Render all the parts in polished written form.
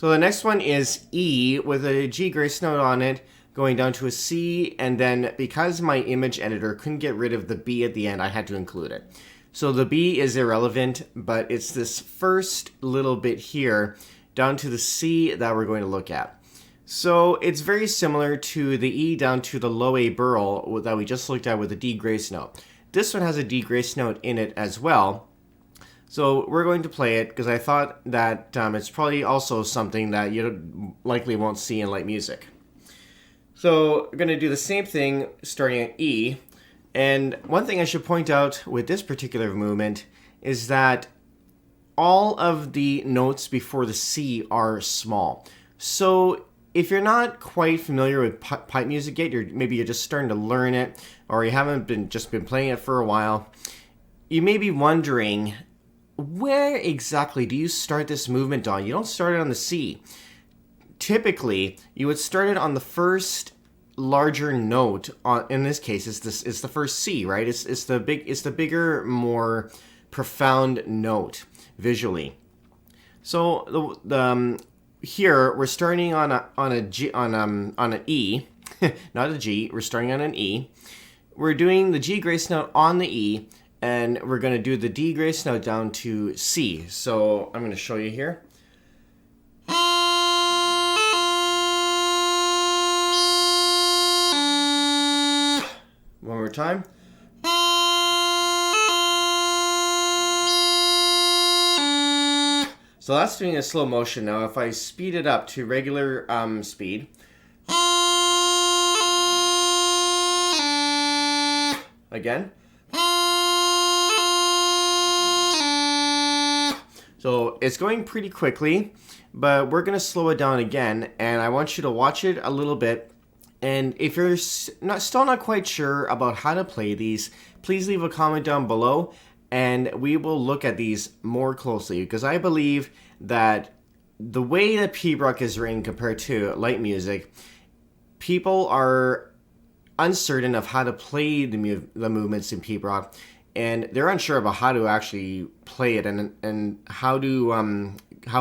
So the next one is E with a G grace note on it, going down to a C, and then because my image editor couldn't get rid of the B at the end, I had to include it. So the B is irrelevant, but it's this first little bit here down to the C that we're going to look at. So it's very similar to the E down to the low A burl that we just looked at with a D grace note. This one has a D grace note in it as well. So we're going to play it because I thought that it's probably also something that you likely won't see in light music. So we're going to do the same thing starting at E. And one thing I should point out with this particular movement is that all of the notes before the C are small. So if you're not quite familiar with pipe music yet, maybe you're just starting to learn it, or you haven't been playing it for a while, you may be wondering, where exactly do you start this movement on? You don't start it on the C. Typically, you would start it on the first larger note. In this case, it's the first C, right? It's the bigger, more profound note visually. So here we're starting on an E, not a G. We're starting on an E. We're doing the G grace note on the E, and we're going to do the D grace note down to C. So I'm going to show you here. One more time. So that's doing a slow motion. Now if I speed it up to regular speed. Again. So it's going pretty quickly, but we're going to slow it down again, and I want you to watch it a little bit. And if you're still not quite sure about how to play these, please leave a comment down below, and we will look at these more closely, because I believe that the way that pibroch is written compared to light music, people are uncertain of how to play the movements in pibroch, and they're unsure about how to actually play it and how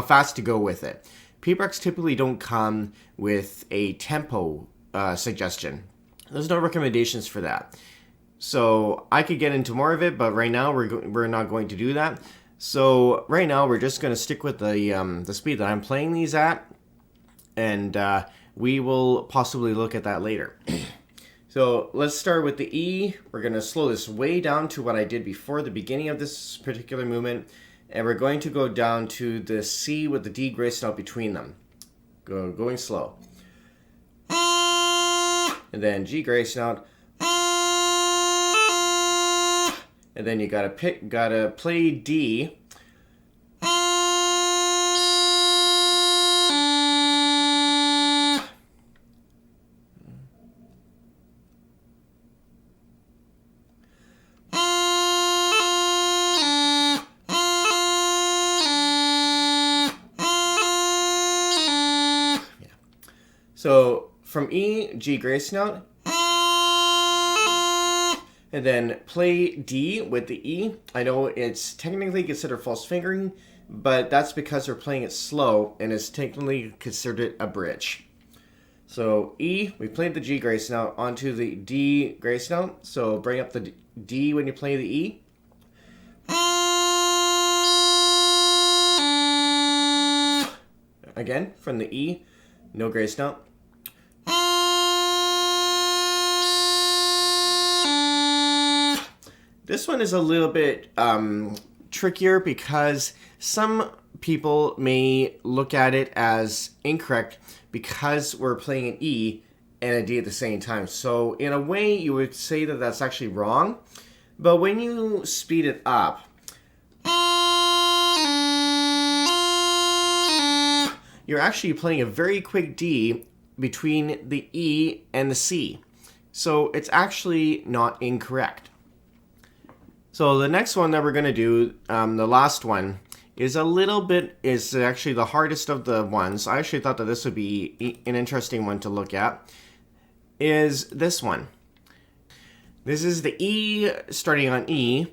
fast to go with it. Pibrochs typically don't come with a tempo suggestion. There's no recommendations for that. So I could get into more of it, but right now we're not going to do that. So right now we're just going to stick with the speed that I'm playing these at, and we will possibly look at that later. So let's start with the E. We're going to slow this way down to what I did before the beginning of this particular movement. And we're going to go down to the C with the D grace note between them. Going slow. And then G grace note. And then you gotta play D. So from E, G grace note, and then play D with the E. I know it's technically considered false fingering, but that's because we're playing it slow, and it's technically considered a bridge. So E, we played the G grace note onto the D grace note, so bring up the D when you play the E. Again, from the E, no grace note. This one is a little bit trickier because some people may look at it as incorrect because we're playing an E and a D at the same time. So in a way, you would say that that's actually wrong. But when you speed it up, you're actually playing a very quick D between the E and the C. So it's actually not incorrect. So the next one that we're going to do, the last one, is actually the hardest of the ones. I actually thought that this would be an interesting one to look at, is this one. This is the E starting on E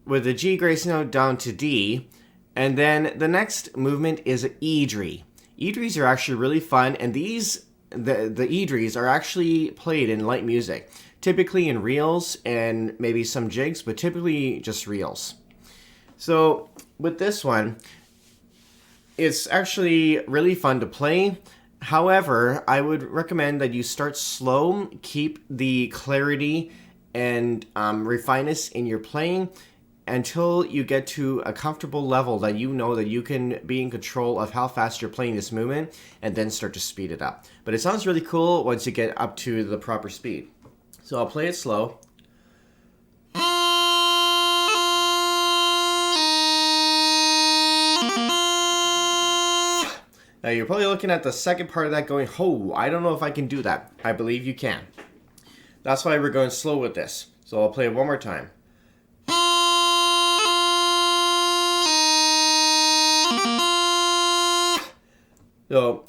with the G grace note down to D, and then the next movement is an Eedri. Idris are actually really fun, and the Idris are actually played in light music, typically in reels and maybe some jigs, but typically just reels. So with this one, it's actually really fun to play. However, I would recommend that you start slow, keep the clarity and refineness in your playing until you get to a comfortable level that you know that you can be in control of how fast you're playing this movement, and then start to speed it up. But it sounds really cool once you get up to the proper speed. So I'll play it slow. Now you're probably looking at the second part of that going, oh, I don't know if I can do that. I believe you can. That's why we're going slow with this. So I'll play it one more time. So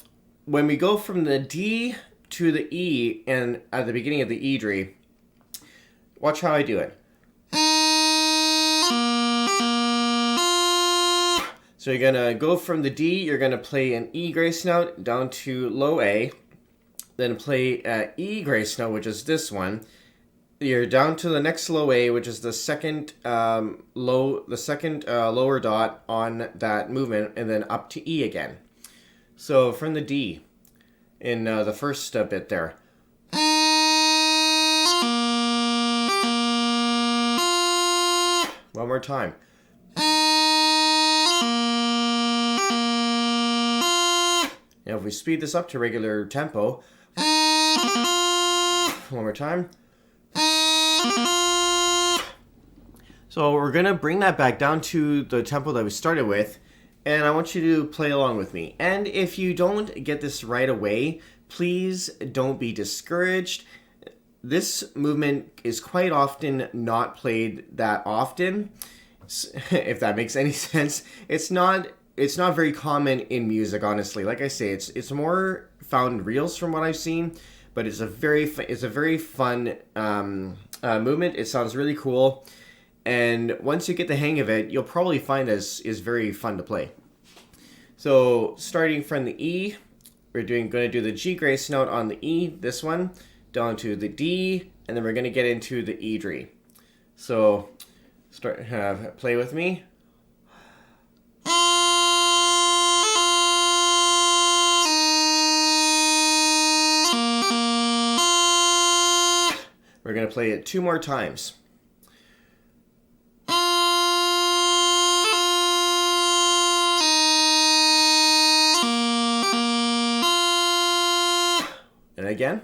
when we go from the D to the E and at the beginning of the Idri, watch how I do it. So you're going to go from the D, you're going to play an E grace note down to low A, then play E grace note, which is this one. You're down to the next low A, which is the second lower dot on that movement, and then up to E again. So from the D in the first bit there. One more time. Now if we speed this up to regular tempo, one more time. So we're going to bring that back down to the tempo that we started with, and I want you to play along with me. And if you don't get this right away, please don't be discouraged. This movement is quite often not played that often, if that makes any sense. It's not very common in music, honestly. Like I say, it's more found in reels from what I've seen, but it's a very fun movement. It sounds really cool, and once you get the hang of it, you'll probably find this is very fun to play. So starting from the E, we're going to do the G grace note on the E, this one, down to the D, and then we're going to get into the Idri. So play with me. We're going to play it 2 more times. And again.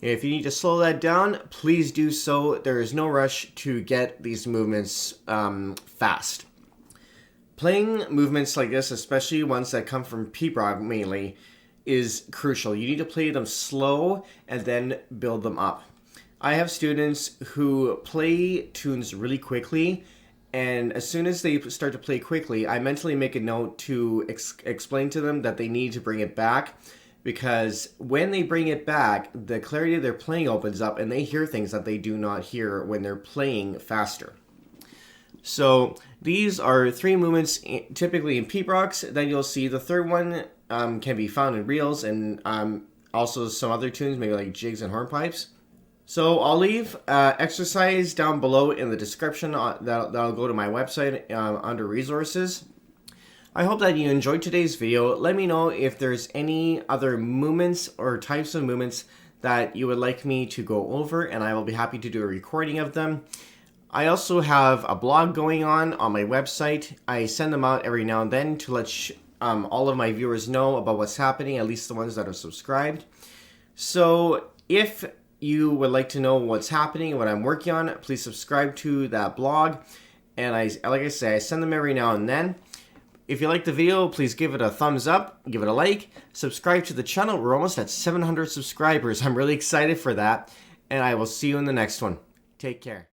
If you need to slow that down, please do so. There is no rush to get these movements fast. Playing movements like this, especially ones that come from Piobaireachd mainly, is crucial. You need to play them slow and then build them up. I have students who play tunes really quickly, and as soon as they start to play quickly, I mentally make a note to explain to them that they need to bring it back, because when they bring it back, the clarity of their playing opens up and they hear things that they do not hear when they're playing faster. So these are 3 movements typically in Piobaireachd. Then you'll see the third one can be found in reels and also some other tunes, maybe like jigs and hornpipes. So I'll leave exercise down below in the description that'll go to my website under resources. I hope that you enjoyed today's video. Let me know if there's any other movements or types of movements that you would like me to go over, and I will be happy to do a recording of them. I also have a blog going on my website. I send them out every now and then to let all of my viewers know about what's happening, at least the ones that are subscribed. So if you would like to know what's happening and what I'm working on, please subscribe to that blog. And like I say, I send them every now and then. If you like the video, please give it a thumbs up, give it a like, subscribe to the channel. We're almost at 700 subscribers. I'm really excited for that, and I will see you in the next one. Take care.